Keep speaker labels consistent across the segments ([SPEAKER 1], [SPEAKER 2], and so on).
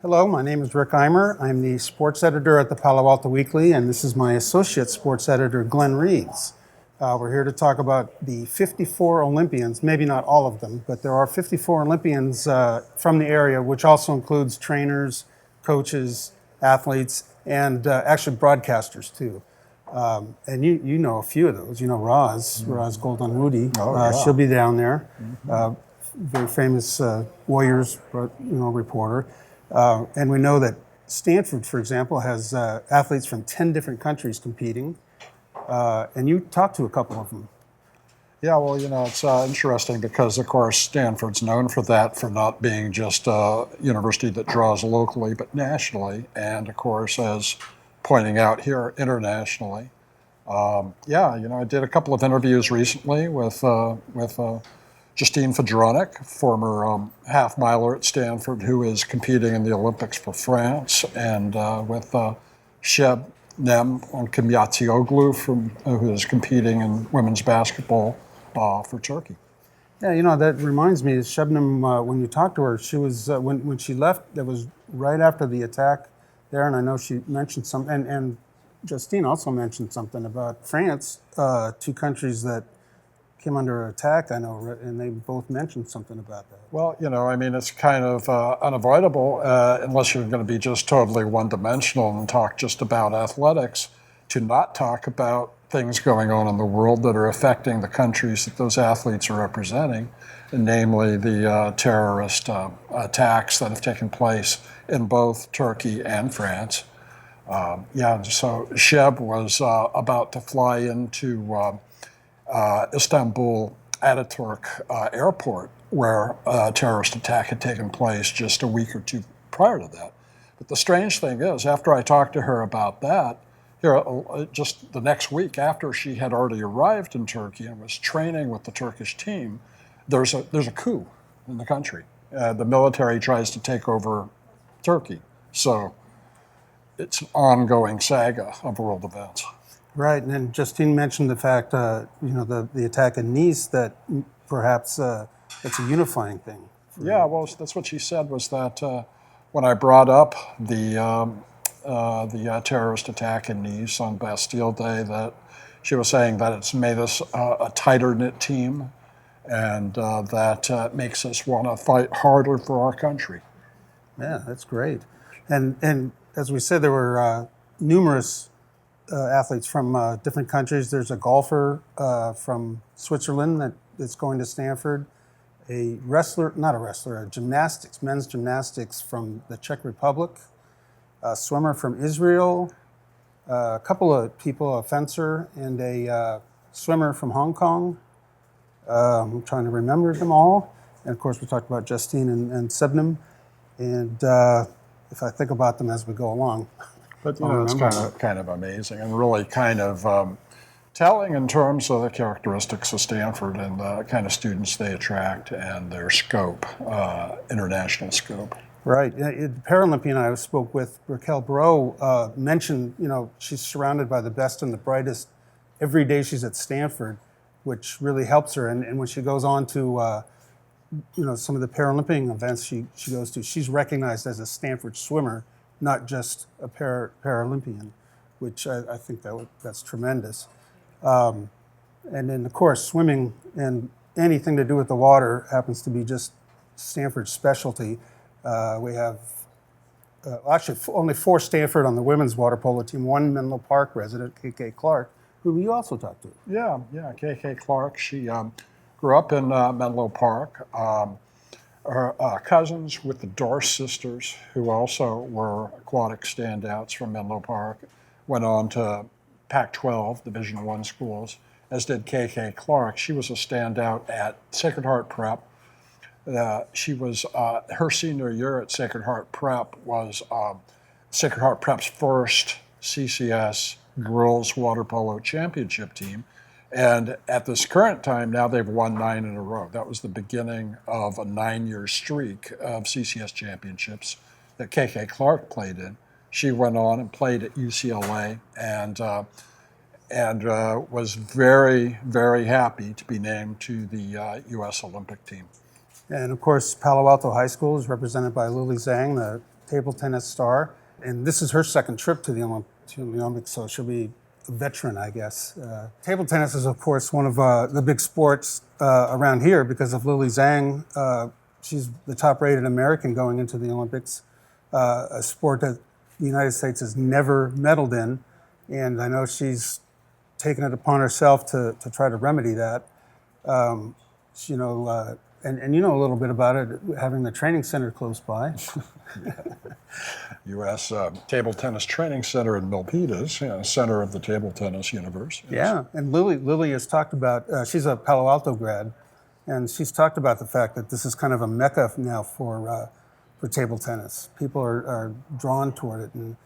[SPEAKER 1] Hello, my name is Rick Eymer. I'm the sports editor at the Palo Alto Weekly, and this is my associate sports editor, Glenn Reeves. We're here to talk about the 54 Olympians, maybe not all of them, but there are 54 Olympians from the area, which also includes trainers, coaches, athletes, and actually broadcasters too. And you know a few of those. You know Roz Golden-Rudy. She'll be down there. Very famous Warriors reporter. And we know that Stanford, for example, has athletes from 10 different countries competing. And you talked to a couple of them.
[SPEAKER 2] Yeah, well, it's interesting because, of course, Stanford's known for that, for not being just a university that draws locally, but nationally. And, of course, as pointing out here, internationally. I did a couple of interviews recently with Justine Fedronik, former half miler at Stanford, who is competing in the Olympics for France, and with Sheb Nem Kimiatioglu, who is competing in women's basketball for Turkey.
[SPEAKER 1] Yeah, that reminds me, Shebnem, when you talked to her, she was, when she left, that was right after the attack there, and I know she mentioned something, and Justine also mentioned something about France, two countries that came under attack, I know, and they both mentioned something about that.
[SPEAKER 2] Well, it's kind of unavoidable, unless you're going to be just totally one-dimensional and talk just about athletics, to not talk about things going on in the world that are affecting the countries that those athletes are representing, and namely the terrorist attacks that have taken place in both Turkey and France. So Sheb was about to fly into Istanbul Ataturk Airport, where a terrorist attack had taken place just a week or two prior to that. But the strange thing is, after I talked to her about that, just the next week after she had already arrived in Turkey and was training with the Turkish team, there's a coup in the country. The military tries to take over Turkey. So it's an ongoing saga of world events.
[SPEAKER 1] Right, and then Justine mentioned the fact, the attack in Nice, that perhaps it's a unifying thing.
[SPEAKER 2] Yeah, well, that's what she said, was that when I brought up the terrorist attack in Nice on Bastille Day, that she was saying that it's made us a tighter-knit team, and that makes us want to fight harder for our country.
[SPEAKER 1] Yeah, that's great. And as we said, there were numerous athletes from different countries. There's a golfer from Switzerland that's going to Stanford, a men's gymnastics from the Czech Republic, a swimmer from Israel, a couple of people, a fencer, and a swimmer from Hong Kong. I'm trying to remember them all. And of course, we talked about Justine and Sebnem. And if I think about them as we go along.
[SPEAKER 2] But it's kind of amazing, and really kind of telling in terms of the characteristics of Stanford and the kind of students they attract and their scope, international scope.
[SPEAKER 1] Right. The Paralympian I spoke with, Raquel Barreau, mentioned, she's surrounded by the best and the brightest every day she's at Stanford, which really helps her. And when she goes on to, some of the Paralympic events she goes to, she's recognized as a Stanford swimmer, not just a Paralympian, which I think that's tremendous. And then, of course, swimming and anything to do with the water happens to be just Stanford's specialty. We have actually only 4 Stanford on the women's water polo team, 1 Menlo Park resident, K.K. Clark, who you also talked to.
[SPEAKER 2] Yeah, K.K. Clark. She grew up in Menlo Park. Her cousins with the Dorse sisters, who also were aquatic standouts from Menlo Park, went on to Pac-12 Division I schools, as did K.K. Clark. She was a standout at Sacred Heart Prep. She was her senior year at Sacred Heart Prep was Sacred Heart Prep's first CCS girls water polo championship team. And at this current time, now they've won 9 in a row. That was the beginning of a 9-year streak of CCS championships that K.K. Clark played in. She went on and played at UCLA and was very, very happy to be named to the U.S. Olympic team.
[SPEAKER 1] And of course, Palo Alto High School is represented by Lily Zhang, the table tennis star. And this is her second trip to the Olympics, so she'll be a veteran, I guess. Table tennis is, of course, one of the big sports around here because of Lily Zhang. She's the top-rated American going into the Olympics, a sport that the United States has never medaled in. And I know she's taken it upon herself to try to remedy that. You know, and you know a little bit about it, having the training center close by.
[SPEAKER 2] U.S. Table Tennis Training Center in Milpitas, center of the table tennis universe. Yes.
[SPEAKER 1] Yeah, and Lily has talked about, she's a Palo Alto grad, and she's talked about the fact that this is kind of a mecca now for table tennis. People are drawn toward it. And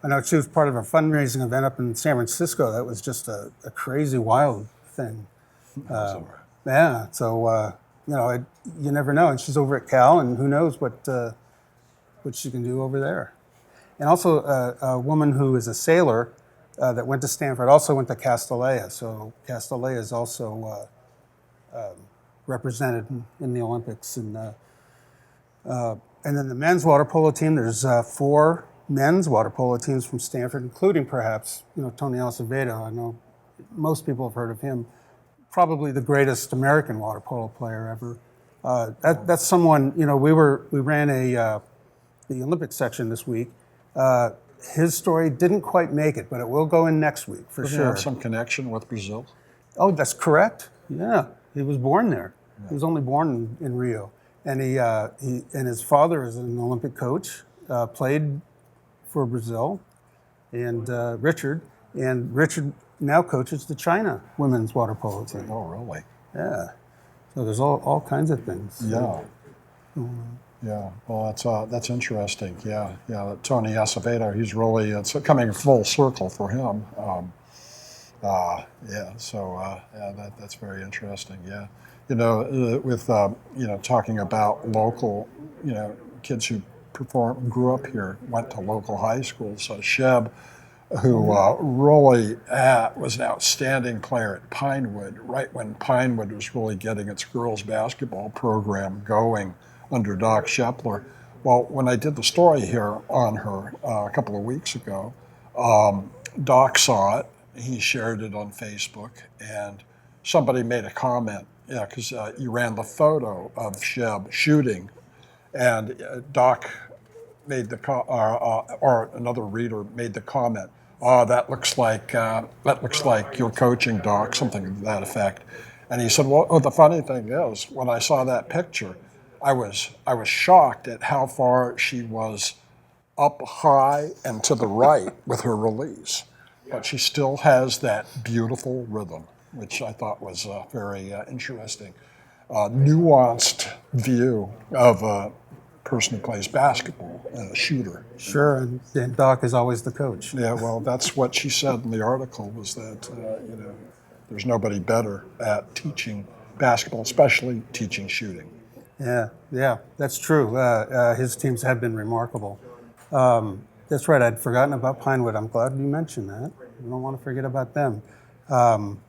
[SPEAKER 1] I know she was part of a fundraising event up in San Francisco that was just a crazy, wild thing. Yeah, so, you know, you never know. And she's over at Cal, and who knows what she can do over there. And also a woman who is a sailor that went to Stanford also went to Castellea. So Castellea is also represented in the Olympics. And then the men's water polo team, there's 4 men's water polo teams from Stanford, including perhaps, you know, Tony Acevedo. I know most people have heard of him. Probably the greatest American water polo player ever. That's someone, you know, we ran the Olympic section this week. His story didn't quite make it, but it will go in next week for
[SPEAKER 2] Doesn't
[SPEAKER 1] sure.
[SPEAKER 2] he have some connection with Brazil?
[SPEAKER 1] Oh, that's correct. Yeah, he was born there. Yeah. He was only born in Rio, and he and his father is an Olympic coach. Played for Brazil, and Richard now coaches the China women's water polo team.
[SPEAKER 2] Oh, really?
[SPEAKER 1] Yeah. So there's all kinds of things.
[SPEAKER 2] Yeah. Yeah. Well, that's interesting. Yeah. Yeah. Tony Acevedo, he's really, it's coming full circle for him. Yeah. So yeah, that's very interesting. Yeah. You know, with you know, talking about local, you know, kids who grew up here, went to local high schools. So Sheb, who really was an outstanding player at Pinewood, right when Pinewood was really getting its girls basketball program going under Doc Shepler. Well, when I did the story here on her a couple of weeks ago, Doc saw it, he shared it on Facebook, and somebody made a comment, yeah, because you ran the photo of Sheb shooting, and Doc made the or another reader made the comment, "Oh, that looks like you're coaching, Doc," something to that effect. And he said, "Well, the funny thing is, when I saw that picture, I was shocked at how far she was up high and to the right with her release, but she still has that beautiful rhythm," which I thought was very interesting, nuanced view of a person who plays basketball and a shooter.
[SPEAKER 1] Sure, and Doc is always the coach.
[SPEAKER 2] Yeah, well, that's what she said in the article, was that you know, there's nobody better at teaching basketball, especially teaching shooting.
[SPEAKER 1] Yeah, that's true. His teams have been remarkable. That's right, I'd forgotten about Pinewood. I'm glad you mentioned that. You don't want to forget about them. I'm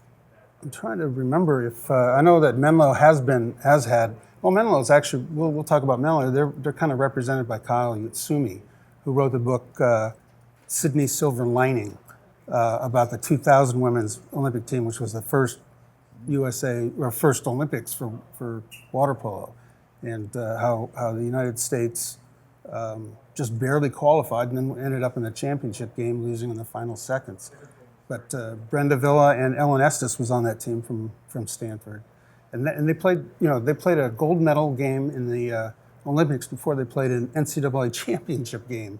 [SPEAKER 1] trying to remember if, I know that Menlo has had, well, Menlo is actually, we'll talk about Menlo. They're kind of represented by Kyle Utsumi, who wrote the book Sydney Silver Lining about the 2000 women's Olympic team, which was the first first Olympics for water polo, and how the United States just barely qualified and then ended up in the championship game, losing in the final seconds. But Brenda Villa and Ellen Estes was on that team from Stanford. And they played, you know, they played a gold medal game in the Olympics before they played an NCAA championship game.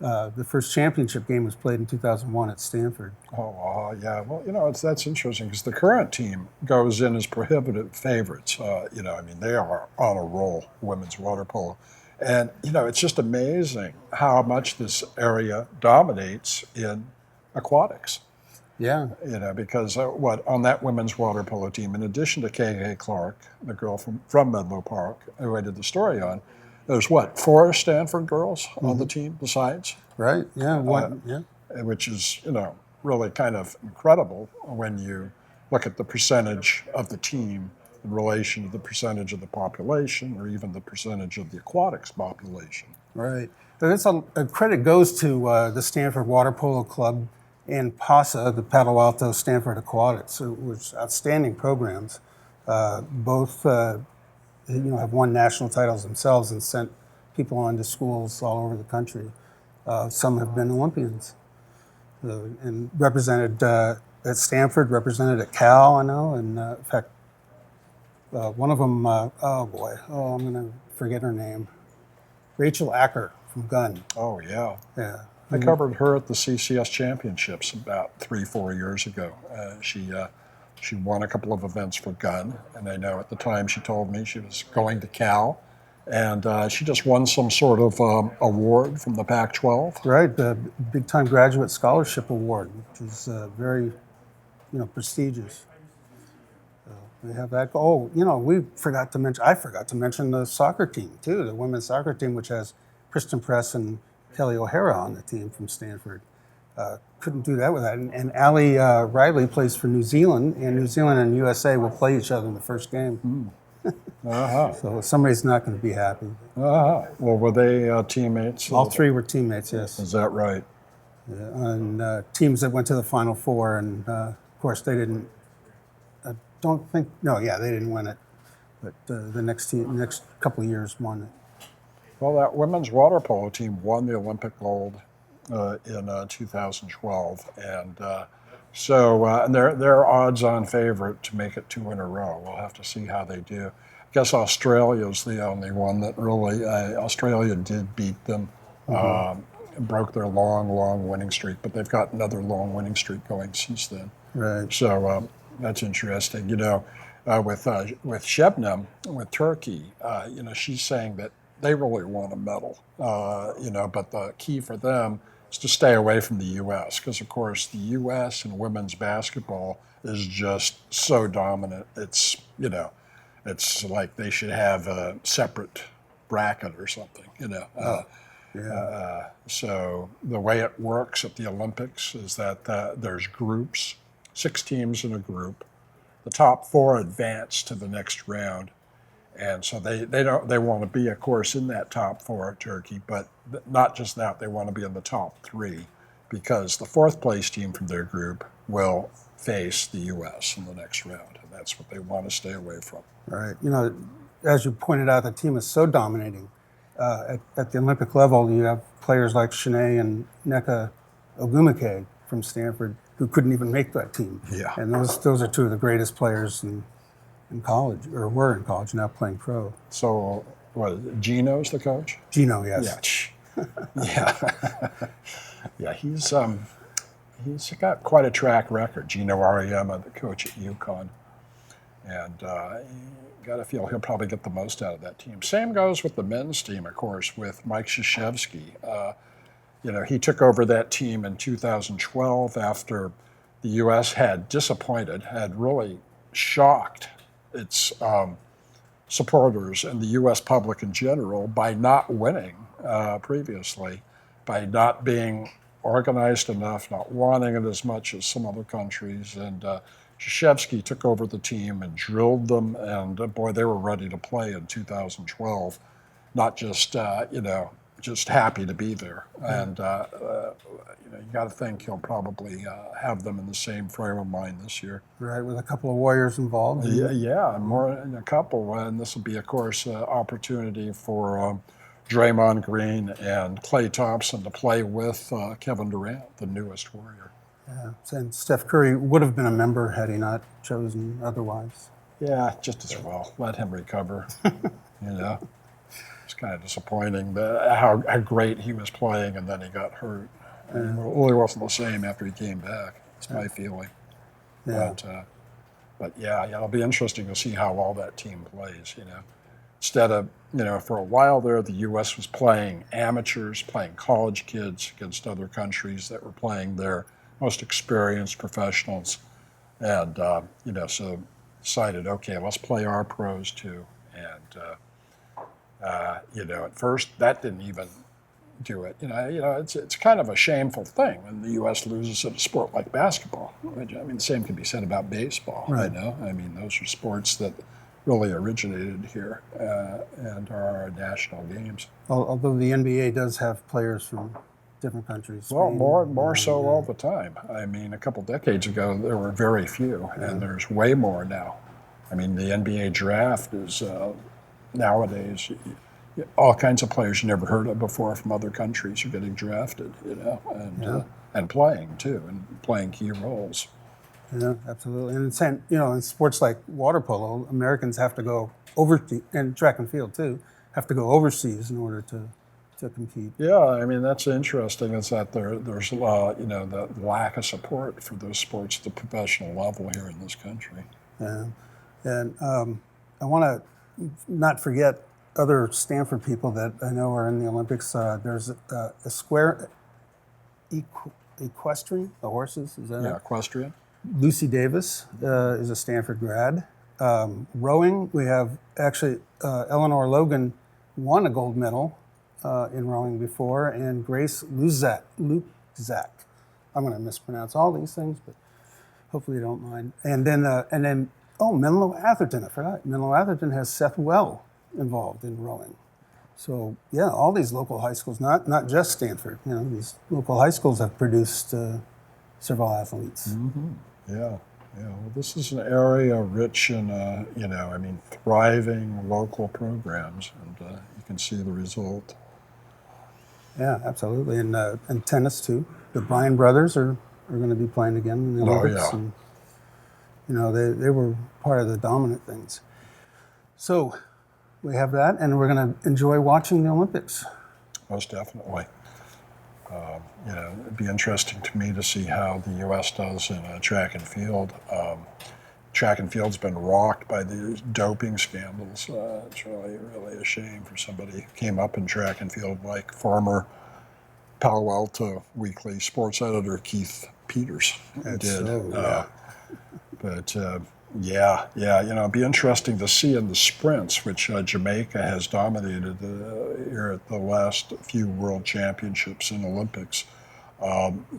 [SPEAKER 1] The first championship game was played in 2001 at Stanford.
[SPEAKER 2] Oh, yeah. Well, you know, that's interesting because the current team goes in as prohibitive favorites. You know, I mean, they are on a roll, women's water polo. And, you know, it's just amazing how much this area dominates in aquatics.
[SPEAKER 1] Yeah.
[SPEAKER 2] You know, because on that women's water polo team, in addition to K.K. Clark, the girl from Menlo Park, who I did the story on, There's what, 4 Stanford girls on the team besides,
[SPEAKER 1] Right? Yeah. Yeah.
[SPEAKER 2] which is, really kind of incredible when you look at the percentage of the team in relation to the percentage of the population or even the percentage of the aquatics population.
[SPEAKER 1] Right. So that's a credit goes to the Stanford Water Polo Club and PASA, the Palo Alto Stanford Aquatics, which outstanding programs. Both have won national titles themselves and sent people on to schools all over the country. Some have been Olympians and represented at Stanford, represented at Cal, I know, and in fact, one of them, I'm going to forget her name. Rachel Acker from Gunn.
[SPEAKER 2] Oh, yeah.
[SPEAKER 1] Yeah.
[SPEAKER 2] I covered her at the CCS Championships about 3-4 years ago. She won a couple of events for Gunn, and I know at the time she told me she was going to Cal, and she just won some sort of award from the Pac-12.
[SPEAKER 1] Right, the Big Time Graduate Scholarship Award, which is very, prestigious. We have that. Oh, I forgot to mention the soccer team too, the women's soccer team, which has Kristen Press and Kelly O'Hara on the team from Stanford. Couldn't do that without. And Allie Riley plays for New Zealand, and New Zealand and USA will play each other in the first game. So somebody's not going to be happy.
[SPEAKER 2] Well, were they teammates?
[SPEAKER 1] All 3 were teammates, yes.
[SPEAKER 2] Is that right?
[SPEAKER 1] Yeah, and teams that went to the Final Four, and of course they didn't. They didn't win it, but the next couple of years won it.
[SPEAKER 2] Well, that women's water polo team won the Olympic gold in 2012, and and they're odds-on favorite to make it 2 in a row. We'll have to see how they do. I guess Australia's the only one that really. Australia did beat them, broke their long winning streak, but they've got another long winning streak going since then.
[SPEAKER 1] Right.
[SPEAKER 2] So. That's interesting. With Shebnem, with Turkey, she's saying that they really want a medal, but the key for them is to stay away from the U.S. because, of course, the U.S. in women's basketball is just so dominant. It's like they should have a separate bracket or something, So the way it works at the Olympics is that there's groups. 6 teams in a group. The top 4 advance to the next round, and so they want to be, of course, in that top 4 at Turkey, but not just that. They want to be in the top 3 because the 4th place team from their group will face the U.S. in the next round, and that's what they want to stay away from.
[SPEAKER 1] Right. As you pointed out, the team is so dominating. At the Olympic level, you have players like Shanae and Nneka Ogwumike from Stanford who couldn't even make that team.
[SPEAKER 2] Yeah.
[SPEAKER 1] And those are 2 of the greatest players in college, or were in college, now playing pro.
[SPEAKER 2] So, Gino's the coach?
[SPEAKER 1] Gino, yes.
[SPEAKER 2] Yeah. Yeah, he's got quite a track record. Gino Auriemma, the coach at UConn. And got to feel he'll probably get the most out of that team. Same goes with the men's team, of course, with Mike Krzyzewski. He took over that team in 2012 after the U.S. had really shocked its supporters and the U.S. public in general by not winning previously, by not being organized enough, not wanting it as much as some other countries. And Krzyzewski took over the team and drilled them, and boy, they were ready to play in 2012, not just, just happy to be there. And you got to think he'll probably have them in the same frame of mind this year.
[SPEAKER 1] Right, with a couple of Warriors involved.
[SPEAKER 2] Yeah, more than a couple. And this will be, of course, an opportunity for Draymond Green and Klay Thompson to play with Kevin Durant, the newest Warrior.
[SPEAKER 1] Yeah, and Steph Curry would have been a member had he not chosen otherwise.
[SPEAKER 2] Yeah, just as well. Let him recover. It's kind of disappointing how great he was playing, and then he got hurt. And it really wasn't the same after he came back. It's my feeling.
[SPEAKER 1] Yeah.
[SPEAKER 2] But it'll be interesting to see how all that team plays. Instead of for a while there, the U.S. was playing amateurs, playing college kids against other countries that were playing their most experienced professionals, and so decided, okay, let's play our pros too, and At first that didn't even do it. It's kind of a shameful thing when the U.S. loses at a sport like basketball. The same can be said about baseball.
[SPEAKER 1] Right.
[SPEAKER 2] Those are sports that really originated here and are our national games.
[SPEAKER 1] Although the NBA does have players from different countries.
[SPEAKER 2] Well,
[SPEAKER 1] Spain,
[SPEAKER 2] more so all the time. A couple decades ago there were very few, and there's way more now. The NBA draft is nowadays. All kinds of players you never heard of before from other countries are getting drafted, and playing too, and playing key roles.
[SPEAKER 1] Yeah, absolutely. And in sports like water polo, Americans have to go and track and field too, have to go overseas in order to compete.
[SPEAKER 2] Yeah, that's interesting. Is that there's the lack of support for those sports at the professional level here in this country.
[SPEAKER 1] Yeah, and I want to not forget other Stanford people that I know are in the Olympics. There's a square equestrian, the horses, is that it?
[SPEAKER 2] Equestrian.
[SPEAKER 1] Lucy Davis is a Stanford grad. Rowing, we have actually Eleanor Logan won a gold medal in rowing before, and Grace Luzak. I'm going to mispronounce all these things, but hopefully you don't mind. And then Menlo Atherton, I forgot. Menlo Atherton has Seth Well involved in rowing. So yeah, all these local high schools, not just Stanford. These local high schools have produced several athletes.
[SPEAKER 2] Mm-hmm. Yeah. Well, this is an area rich in thriving local programs, and you can see the result.
[SPEAKER 1] Yeah, absolutely, and tennis too. The Bryan brothers are going to be playing again in the Olympics.
[SPEAKER 2] Yeah.
[SPEAKER 1] And, they were part of the dominant things. So we have that, and we're going to enjoy watching the Olympics.
[SPEAKER 2] Most definitely. It'd be interesting to me to see how the U.S. does in track and field. Track and field's been rocked by these doping scandals. It's really, really a shame for somebody who came up in track and field like former Palo Alto Weekly sports editor Keith Peters did. It'd be interesting to see in the sprints, which Jamaica has dominated here at the last few World Championships and Olympics.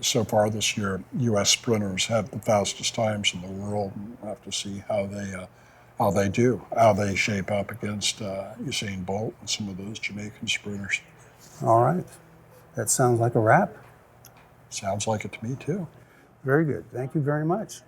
[SPEAKER 2] So far this year, U.S. sprinters have the fastest times in the world. We'll have to see how they shape up against Usain Bolt and some of those Jamaican sprinters.
[SPEAKER 1] All right. That sounds like a wrap.
[SPEAKER 2] Sounds like it to me, too.
[SPEAKER 1] Very good. Thank you very much.